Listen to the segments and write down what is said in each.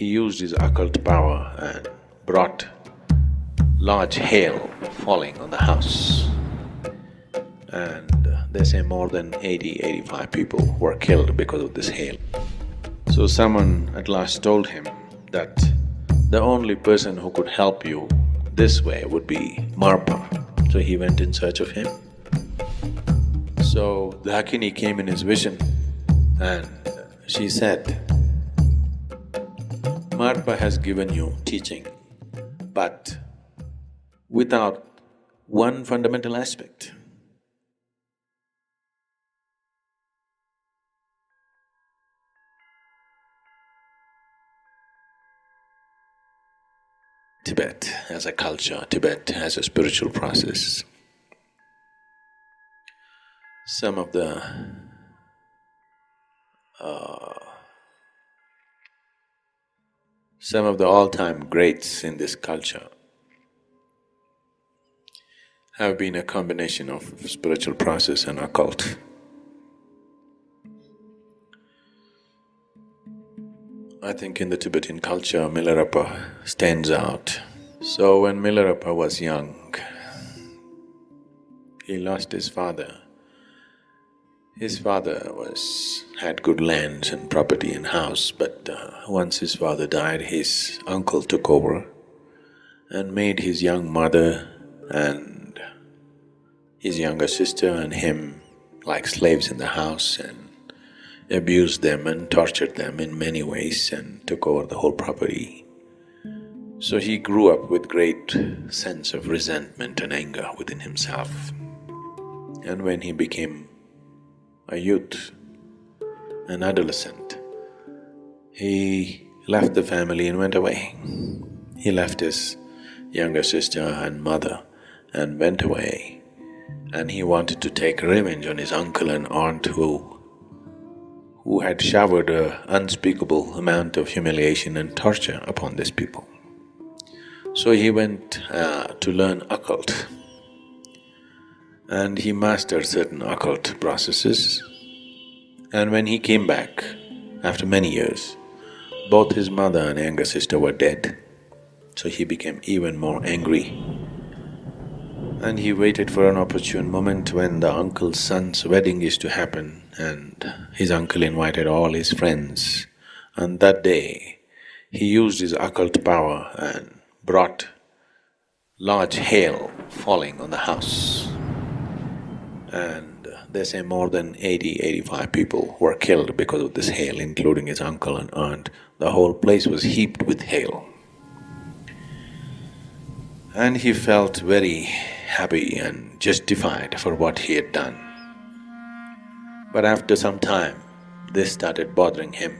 he used his occult power and brought large hail falling on the house. And they say more than 85 people were killed because of this hail. So someone at last told him that the only person who could help you this way would be Marpa. So he went in search of him. So the Hakini came in his vision and she said, Marpa has given you teaching, but without one fundamental aspect. Tibet as a culture, Tibet as a spiritual process. Some of the all-time greats in this culture have been a combination of spiritual process and occult. I think in the Tibetan culture, Milarepa stands out. So when Milarepa was young, he lost his father. His father had good lands and property and house, but once his father died, his uncle took over and made his young mother and his younger sister and him like slaves in the house and abused them and tortured them in many ways and took over the whole property. So he grew up with great sense of resentment and anger within himself. And when he became a youth, an adolescent, he left the family and went away. He left his younger sister and mother and went away, and he wanted to take revenge on his uncle and aunt who had showered an unspeakable amount of humiliation and torture upon these people. So he went to learn occult, and he mastered certain occult processes. And when he came back, after many years, both his mother and younger sister were dead. So he became even more angry. And he waited for an opportune moment when the uncle's son's wedding is to happen, and his uncle invited all his friends. And that day, he used his occult power and brought large hail falling on the house. And they say more than 85 people were killed because of this hail, including his uncle and aunt. The whole place was heaped with hail. And he felt very happy and justified for what he had done. But after some time, this started bothering him.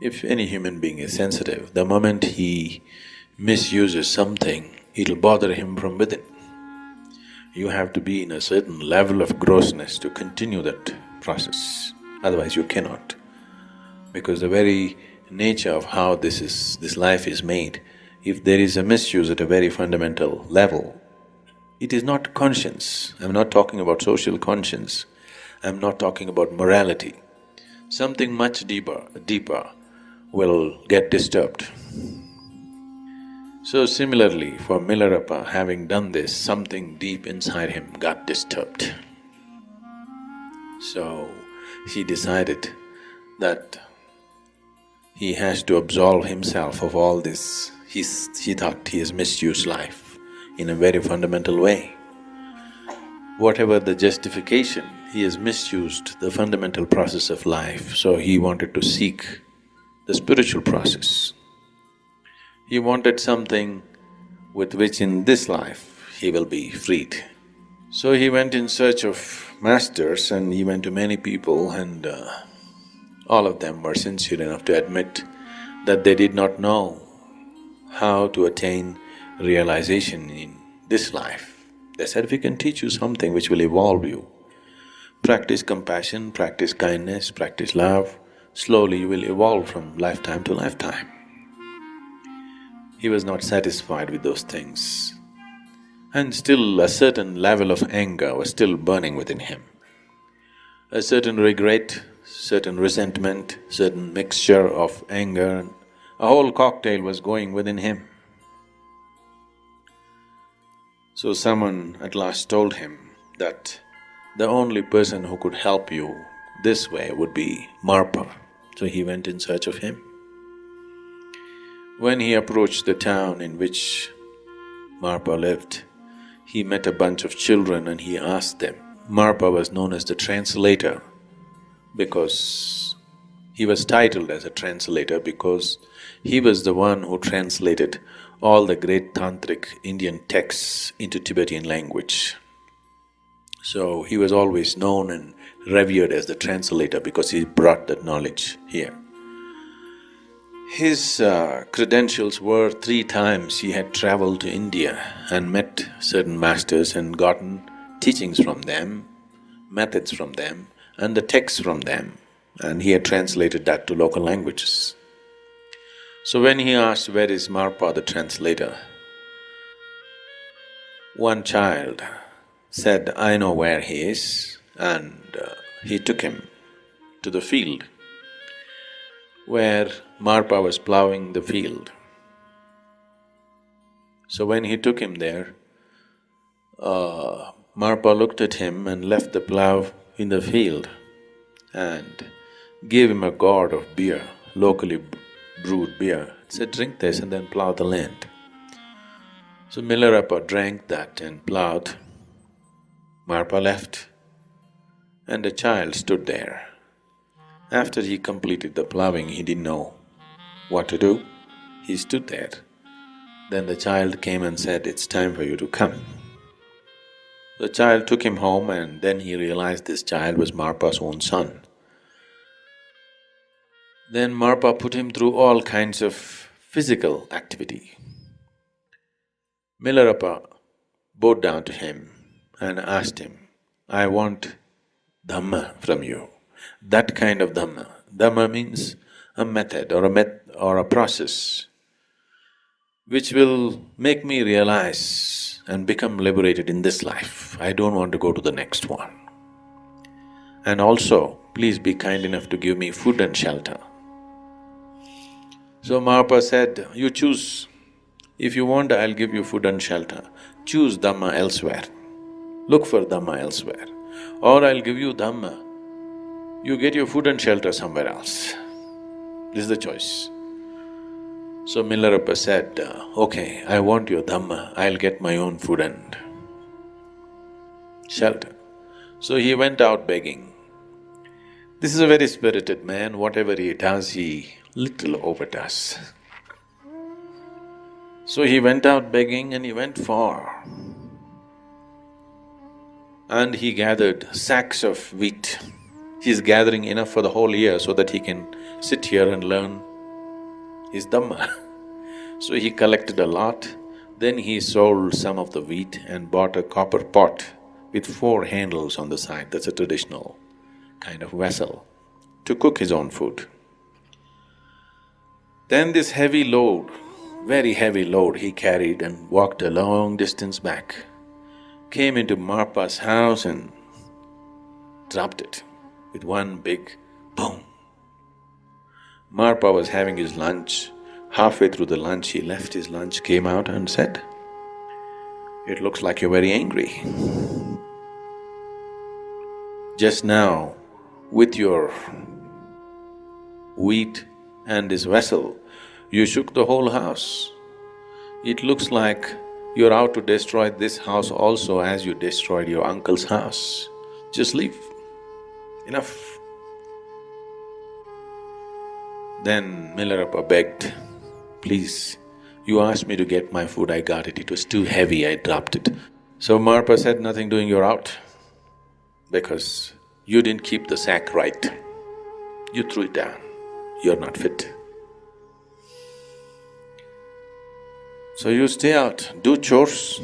If any human being is sensitive, the moment he misuses something, it'll bother him from within. You have to be in a certain level of grossness to continue that process, otherwise you cannot. Because the very nature of how this life is made, if there is a misuse at a very fundamental level, it is not conscience. I'm not talking about social conscience, I'm not talking about morality. Something much deeper will get disturbed. So similarly, for Milarepa, having done this, something deep inside him got disturbed. So he decided that he has to absolve himself of all this. He thought he has misused life in a very fundamental way. Whatever the justification, he has misused the fundamental process of life, so he wanted to seek the spiritual process. He wanted something with which in this life he will be freed. So he went in search of masters and he went to many people, and all of them were sincere enough to admit that they did not know how to attain realization in this life. They said, we can teach you something which will evolve you. Practice compassion, practice kindness, practice love, slowly you will evolve from lifetime to lifetime. He was not satisfied with those things, and still a certain level of anger was still burning within him. A certain regret certain resentment, certain mixture of anger, a whole cocktail was going within him. So someone at last told him that the only person who could help you this way would be Marpa. So he went in search of him. When he approached the town in which Marpa lived, he met a bunch of children and he asked them. Marpa was known as the translator because he was titled as a translator because he was the one who translated all the great tantric Indian texts into Tibetan language. So he was always known and revered as the translator because he brought that knowledge here. His credentials were 3 times he had traveled to India and met certain masters and gotten teachings from them, methods from them and the texts from them, and he had translated that to local languages. So when he asked, "Where is Marpa the translator?" one child said, "I know where he is," and he took him to the field where Marpa was ploughing the field. So when he took him there, Marpa looked at him and left the plough in the field and gave him a gourd of beer, locally brewed beer. Said, "Drink this and then plough the land." So Milarepa drank that and ploughed. Marpa left and the child stood there. After he completed the ploughing, he didn't know what to do. He stood there. Then the child came and said, "It's time for you to come." The child took him home and then he realized this child was Marpa's own son. Then Marpa put him through all kinds of physical activity. Milarepa bowed down to him and asked him, "I want Dhamma from you, that kind of Dhamma." Dhamma means a method or a process which will make me realize and become liberated in this life. I don't want to go to the next one. And also, please be kind enough to give me food and shelter. So Marpa said, "You choose. If you want, I'll give you food and shelter. Choose Dhamma elsewhere. Look for Dhamma elsewhere. Or I'll give you Dhamma, you get your food and shelter somewhere else. This is the choice." So Milarepa said, "Okay, I want your Dhamma, I'll get my own food and shelter." So he went out begging. This is a very spirited man, whatever he does, he little overdoes. So he went out begging and he went far. And he gathered sacks of wheat. He's gathering enough for the whole year so that he can sit here and learn his Dhamma. So he collected a lot, then he sold some of the wheat and bought a copper pot with 4 handles on the side, that's a traditional kind of vessel, to cook his own food. Then this heavy load, very heavy load he carried and walked a long distance back, came into Marpa's house and dropped it with one big boom. Marpa was having his lunch. Halfway through the lunch, he left his lunch, came out and said, "It looks like you're very angry. Just now, with your wheat and this vessel, you shook the whole house. It looks like you're out to destroy this house also as you destroyed your uncle's house. Just leave. Enough." Then Milarepa begged, "Please, you asked me to get my food, I got it. It was too heavy, I dropped it." So Marpa said, "Nothing doing, you're out. Because you didn't keep the sack right. You threw it down. You're not fit. So you stay out, do chores,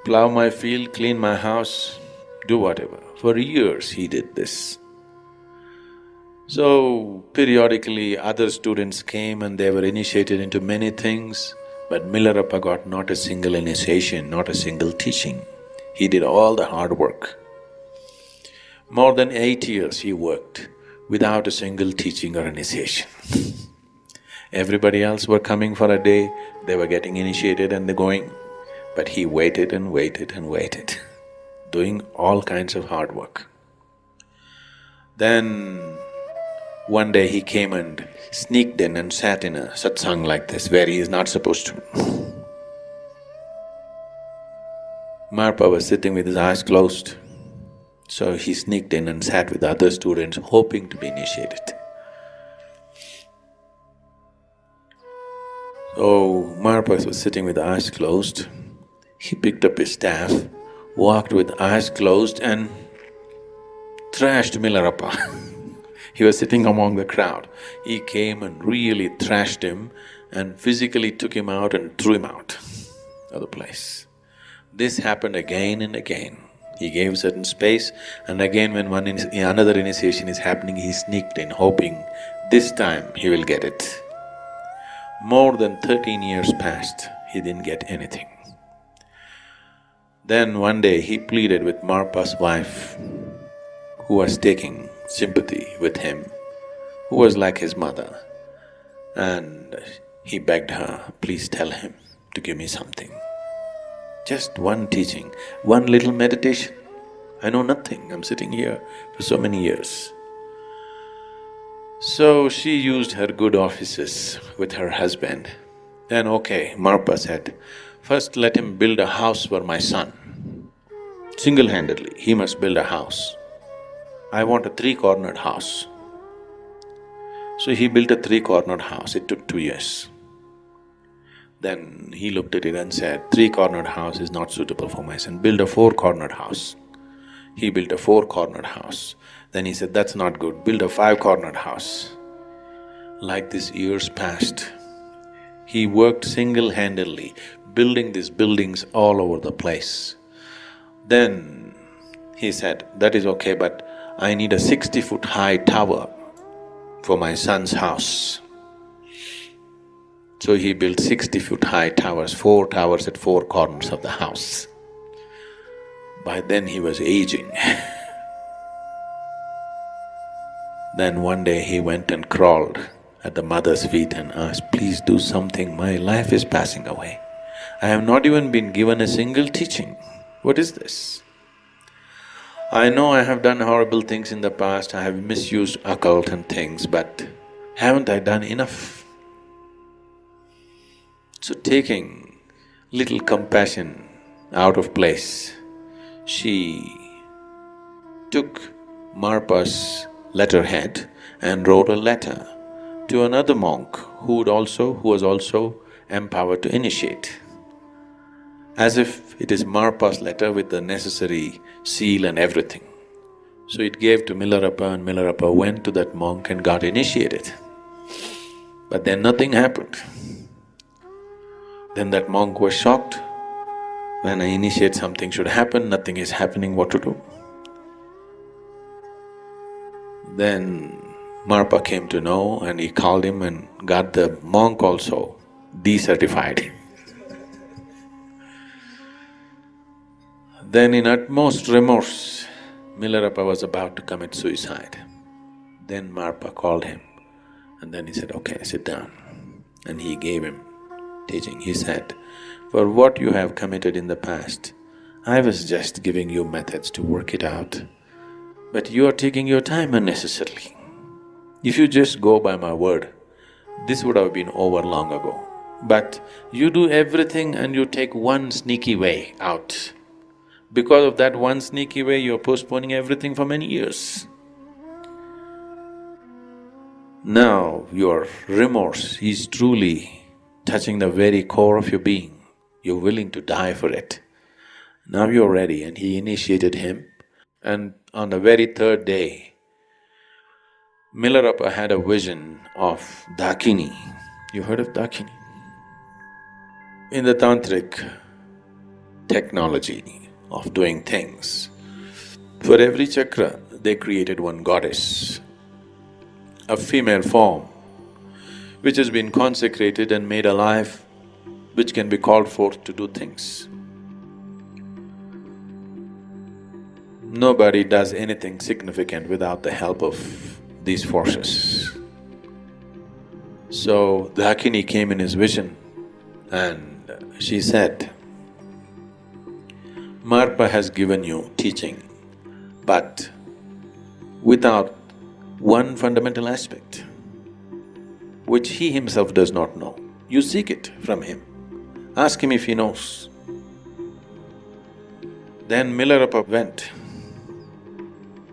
plough my field, clean my house, do whatever." For years he did this. So periodically other students came and they were initiated into many things, but Milarepa got not a single initiation, not a single teaching. He did all the hard work. More than 8 years he worked without a single teaching or initiation. Everybody else were coming for a day, they were getting initiated and they're going, but he waited and waited and waited, doing all kinds of hard work. Then one day he came and sneaked in and sat in a satsang like this where he is not supposed to. Marpa was sitting with his eyes closed, so he sneaked in and sat with other students hoping to be initiated. So Marpa was sitting with eyes closed. He picked up his staff, walked with eyes closed and thrashed Milarepa. He was sitting among the crowd. He came and really thrashed him and physically took him out and threw him out of the place. This happened again and again. He gave certain space, and again when another initiation is happening, he sneaked in, hoping this time he will get it. More than 13 years passed, he didn't get anything. Then one day he pleaded with Marpa's wife, who was taking sympathy with him, who was like his mother, and he begged her, please tell him to give me something. Just one teaching, one little meditation. I know nothing, I'm sitting here for so many years. So she used her good offices with her husband. Then okay, Marpa said, first let him build a house for my son. Single-handedly, he must build a house. I want a three-cornered house. So he built a three-cornered house, it took 2 years. Then he looked at it and said, three-cornered house is not suitable for my son, build a four-cornered house. He built a four-cornered house. Then he said, that's not good, build a five-cornered house. Like this years passed. He worked single-handedly, building these buildings all over the place. Then he said, that is okay, but I need a 60-foot high tower for my son's house. So he built 60-foot high towers, 4 towers at 4 corners of the house. By then he was aging. Then one day he went and crawled at the mother's feet and asked, please do something, my life is passing away. I have not even been given a single teaching. What is this? I know I have done horrible things in the past, I have misused occult and things, but haven't I done enough? So taking little compassion out of place, she took Marpa's letterhead and wrote a letter to another monk who was also empowered to initiate, as if it is Marpa's letter with the necessary seal and everything. So it gave to Milarepa, and Milarepa went to that monk and got initiated. But then nothing happened. Then that monk was shocked. When I initiate something should happen, nothing is happening, what to do? Then Marpa came to know and he called him and got the monk also decertified. Then in utmost remorse, Milarepa was about to commit suicide. Then Marpa called him and then he said, okay, sit down. And he gave him teaching. He said, for what you have committed in the past, I was just giving you methods to work it out, but you are taking your time unnecessarily. If you just go by my word, this would have been over long ago. But you do everything and you take one sneaky way out. Because of that one sneaky way, you're postponing everything for many years. Now your remorse is truly touching the very core of your being. You're willing to die for it. Now you're ready. And he initiated him, and on the very third day, Milarepa had a vision of Dakini. You heard of Dakini? In the Tantric technology of doing things, for every chakra they created one goddess, a female form which has been consecrated and made alive, which can be called forth to do things. Nobody does anything significant without the help of these forces. So Dakini came in his vision and she said, Marpa has given you teaching, but without one fundamental aspect, which he himself does not know. You seek it from him. Ask him if he knows. Then Milarepa went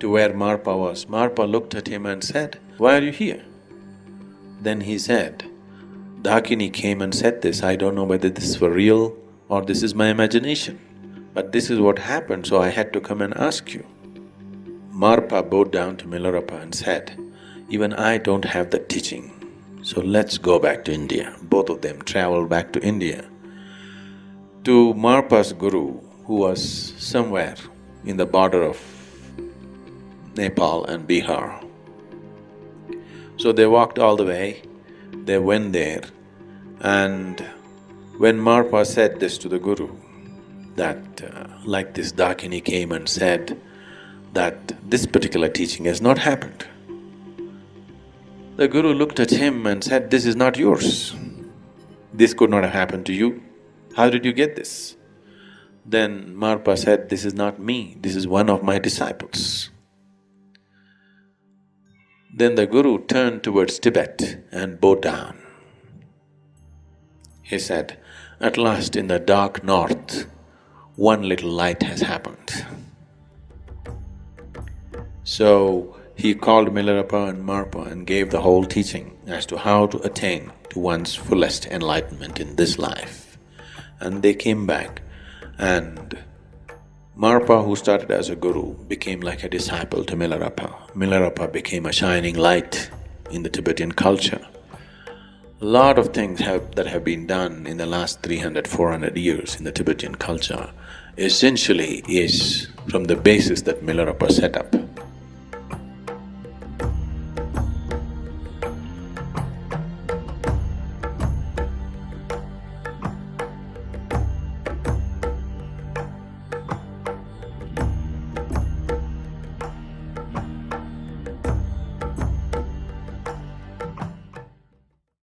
to where Marpa was. Marpa looked at him and said, "Why are you here?" Then he said, "Dakini came and said this, I don't know whether this is for real or this is my imagination, but this is what happened, so I had to come and ask you." Marpa bowed down to Milarepa and said, "Even I don't have that teaching, so let's go back to India." Both of them traveled back to India, to Marpa's guru, who was somewhere in the border of Nepal and Bihar. So they walked all the way, they went there, and when Marpa said this to the guru, that like this Dakini came and said that this particular teaching has not happened, the guru looked at him and said, "This is not yours. This could not have happened to you. How did you get this?" Then Marpa said, "This is not me, this is one of my disciples." Then the guru turned towards Tibet and bowed down. He said, "At last in the dark north, one little light has happened." So he called Milarepa and Marpa and gave the whole teaching as to how to attain to one's fullest enlightenment in this life. And they came back, and Marpa, who started as a guru, became like a disciple to Milarepa. Milarepa became a shining light in the Tibetan culture. A lot of things that have been done in the last 300–400 years in the Tibetan culture essentially is from the basis that Milarepa set up.